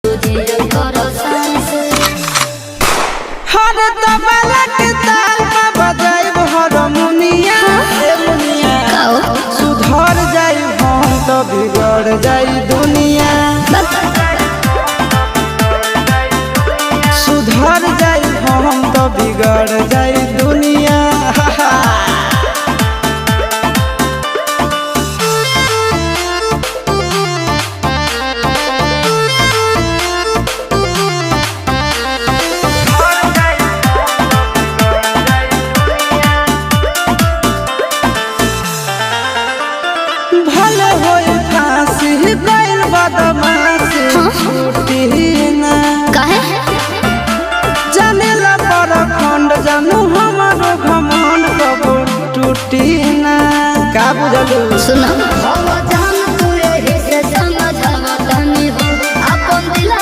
तुझे करो सांस हर तबला के ताल में बजाइब हारमोनिया ए मुनिया सुधर जाई हम तो बिगड़ जाई दुनिया सुधर जाई हम तो बिगड़ जाई दुनिया भले होई फांसी गइल बदमाशी छूटी ना काहे जानेला परखंड जानू हमारो घमंड कबो टूटी ना का बुझलू सुनो